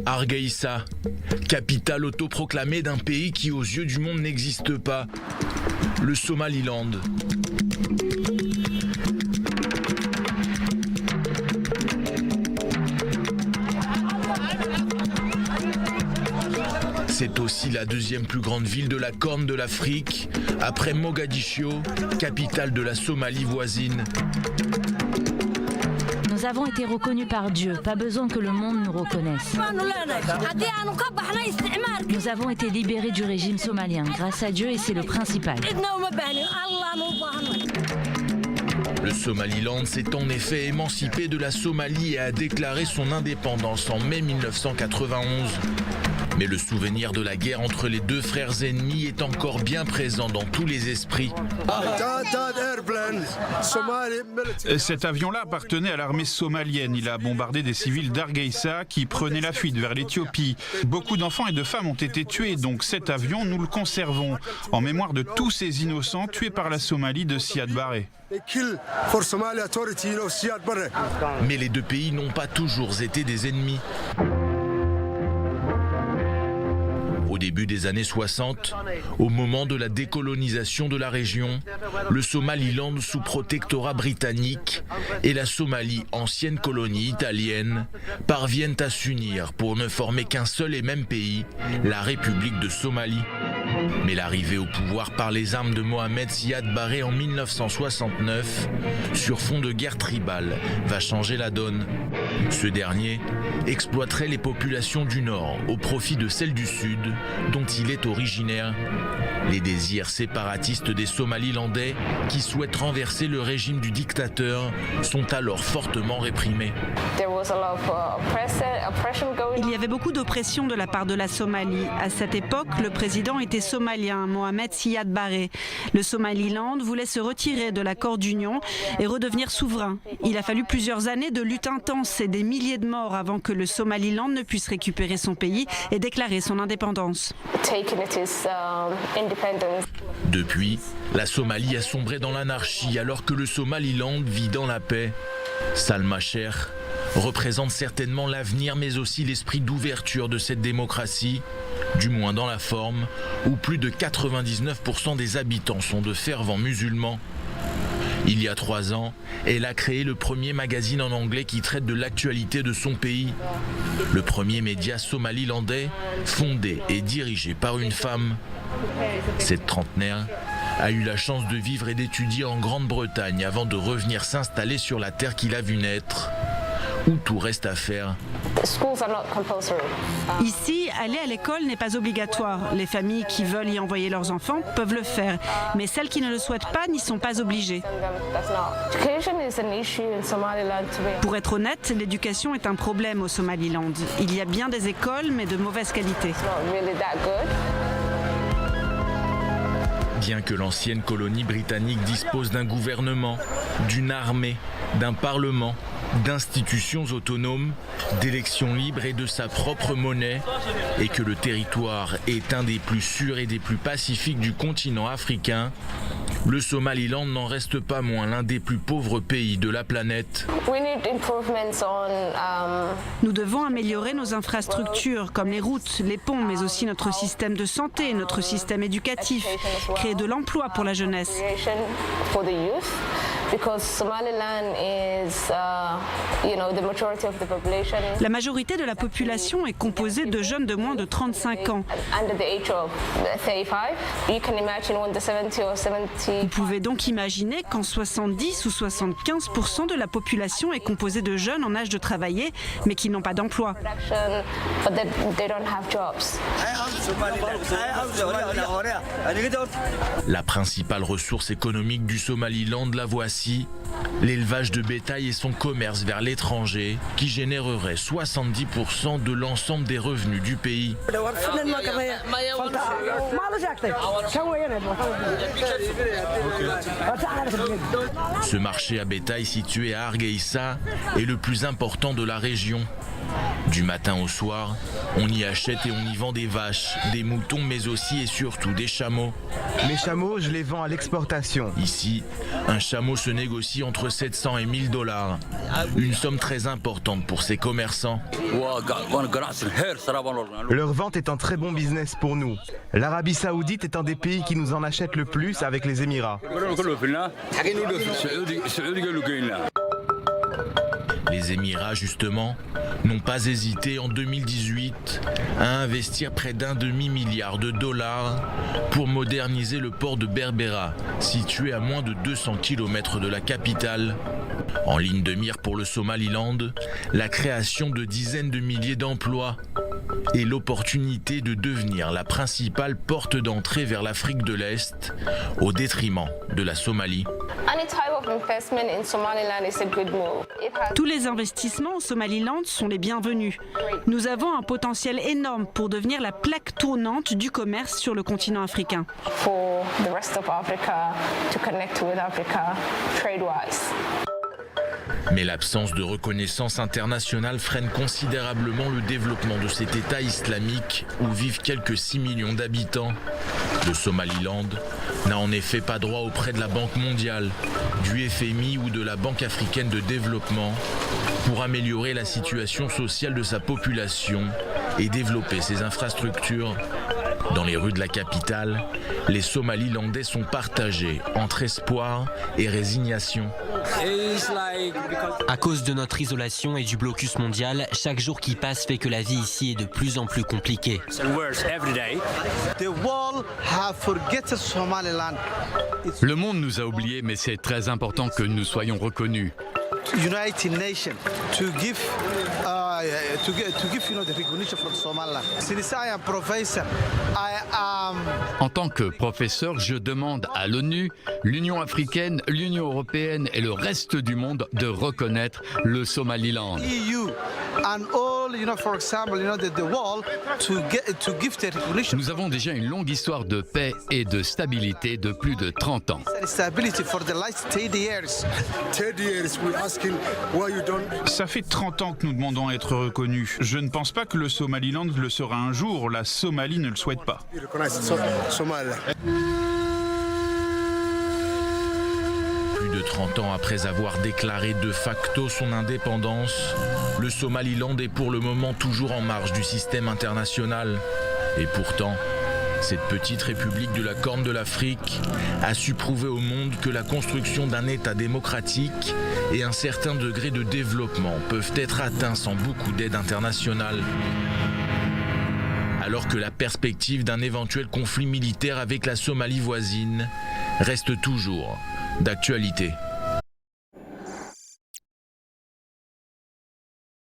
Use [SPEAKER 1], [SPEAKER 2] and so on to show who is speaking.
[SPEAKER 1] Hargeisa, capitale autoproclamée d'un pays qui aux yeux du monde n'existe pas, le Somaliland. C'est aussi la deuxième plus grande ville de la Corne de l'Afrique, après Mogadiscio, capitale de la Somalie voisine.
[SPEAKER 2] Nous avons été reconnus par Dieu, pas besoin que le monde nous reconnaisse. Nous avons été libérés du régime somalien, grâce à Dieu, et c'est le principal.
[SPEAKER 1] Le Somaliland s'est en effet émancipé de la Somalie et a déclaré son indépendance en mai 1991. Mais le souvenir de la guerre entre les deux frères ennemis est encore bien présent dans tous les esprits.
[SPEAKER 3] Cet avion-là appartenait à l'armée somalienne. Il a bombardé des civils d'Hargeisa qui prenaient la fuite vers l'Éthiopie. Beaucoup d'enfants et de femmes ont été tués, donc cet avion, nous le conservons en mémoire de tous ces innocents tués par la Somalie de Siad Barre.
[SPEAKER 1] Mais les deux pays n'ont pas toujours été des ennemis. Au début des années 60, au moment de la décolonisation de la région, le Somaliland sous protectorat britannique et la Somalie, ancienne colonie italienne, parviennent à s'unir pour ne former qu'un seul et même pays, la République de Somalie. Mais l'arrivée au pouvoir par les armes de Mohamed Siad Barre en 1969, sur fond de guerre tribale, va changer la donne. Ce dernier exploiterait les populations du Nord au profit de celles du Sud, dont il est originaire. Les désirs séparatistes des Somalilandais, qui souhaitent renverser le régime du dictateur, sont alors fortement réprimés.
[SPEAKER 4] Il y avait beaucoup d'oppression de la part de la Somalie. À cette époque, le président était somalien, Mohamed Siad Barre. Le Somaliland voulait se retirer de l'accord d'union et redevenir souverain. Il a fallu plusieurs années de lutte intense et des milliers de morts avant que le Somaliland ne puisse récupérer son pays et déclarer son indépendance.
[SPEAKER 1] Depuis, la Somalie a sombré dans l'anarchie alors que le Somaliland vit dans la paix. Salma Sheikh représente certainement l'avenir mais aussi l'esprit d'ouverture de cette démocratie, du moins dans la forme, où plus de 99% des habitants sont de fervents musulmans. Il y a 3 ans, elle a créé le premier magazine en anglais qui traite de l'actualité de son pays. Le premier média somalilandais, fondé et dirigé par une femme. Cette trentenaire a eu la chance de vivre et d'étudier en Grande-Bretagne avant de revenir s'installer sur la terre qu'il a vu naître, où tout reste à faire.
[SPEAKER 4] Ici, aller à l'école n'est pas obligatoire. Les familles qui veulent y envoyer leurs enfants peuvent le faire, mais celles qui ne le souhaitent pas n'y sont pas obligées. Pour être honnête, l'éducation est un problème au Somaliland. Il y a bien des écoles, mais de mauvaise qualité.
[SPEAKER 1] Bien que l'ancienne colonie britannique dispose d'un gouvernement, d'une armée, d'un parlement, d'institutions autonomes, d'élections libres et de sa propre monnaie, et que le territoire est un des plus sûrs et des plus pacifiques du continent africain, le Somaliland n'en reste pas moins l'un des plus pauvres pays de la planète.
[SPEAKER 4] Nous devons améliorer nos infrastructures, comme les routes, les ponts, mais aussi notre système de santé, notre système éducatif, créer de l'emploi pour la jeunesse. La majorité de la population est composée de jeunes de moins de 35 ans. Vous pouvez donc imaginer qu'en 70 ou 75% de la population est composée de jeunes en âge de travailler, mais qui n'ont pas d'emploi.
[SPEAKER 1] La principale ressource économique du Somaliland, la voici, l'élevage de bétail et son commerce vers l'étranger, qui générerait 70% de l'ensemble des revenus du pays. Ce marché à bétail situé à Hargeisa est le plus important de la région. Du matin au soir, on y achète et on y vend des vaches, des moutons, mais aussi et surtout des chameaux.
[SPEAKER 5] Mes chameaux, je les vends à l'exportation.
[SPEAKER 1] Ici, un chameau se négocie entre 700 et 1000 $. Une somme très importante pour ces commerçants.
[SPEAKER 5] Leur vente est un très bon business pour nous. L'Arabie Saoudite est un des pays qui nous en achète le plus avec les Émirats.
[SPEAKER 1] Les Émirats, justement, n'ont pas hésité en 2018 à investir près d'1 demi-milliard de dollars pour moderniser le port de Berbera, situé à moins de 200 km de la capitale. En ligne de mire pour le Somaliland, la création de dizaines de milliers d'emplois et l'opportunité de devenir la principale porte d'entrée vers l'Afrique de l'Est, au détriment de la Somalie.
[SPEAKER 4] Tous les investissements au Somaliland sont les bienvenus. Nous avons un potentiel énorme pour devenir la plaque tournante du commerce sur le continent africain.
[SPEAKER 1] Mais l'absence de reconnaissance internationale freine considérablement le développement de cet État islamique où vivent quelques 6 millions d'habitants. Le Somaliland n'a en effet pas droit auprès de la Banque mondiale, du FMI ou de la Banque africaine de développement pour améliorer la situation sociale de sa population et développer ses infrastructures. Dans les rues de la capitale, les Somalilandais sont partagés entre espoir et résignation.
[SPEAKER 6] À cause de notre isolation et du blocus mondial, chaque jour qui passe fait que la vie ici est de plus en plus compliquée.
[SPEAKER 7] Le monde nous a oubliés, mais c'est très important que nous soyons reconnus.
[SPEAKER 8] United Nations to give the recognition from Somaliland. Since I am professor,
[SPEAKER 7] En tant que professeur, je demande à l'ONU, l'Union africaine, l'Union européenne et le reste du monde de reconnaître le Somaliland.
[SPEAKER 8] EU and all, for example, the world to give the recognition.
[SPEAKER 7] Nous avons déjà une longue histoire de paix et de stabilité de plus de 30 ans.
[SPEAKER 8] Stability for the last 30 years.
[SPEAKER 9] 30 years we asking why you don't.
[SPEAKER 3] Ça fait 30 ans que nous demandons à être reconnus. Je ne pense pas que le Somaliland le sera un jour. La Somalie ne le souhaite pas.
[SPEAKER 1] Plus de 30 ans après avoir déclaré de facto son indépendance, le Somaliland est pour le moment toujours en marge du système international. Et pourtant, cette petite république de la Corne de l'Afrique a su prouver au monde que la construction d'un État démocratique et un certain degré de développement peuvent être atteints sans beaucoup d'aide internationale. Alors que la perspective d'un éventuel conflit militaire avec la Somalie voisine reste toujours d'actualité.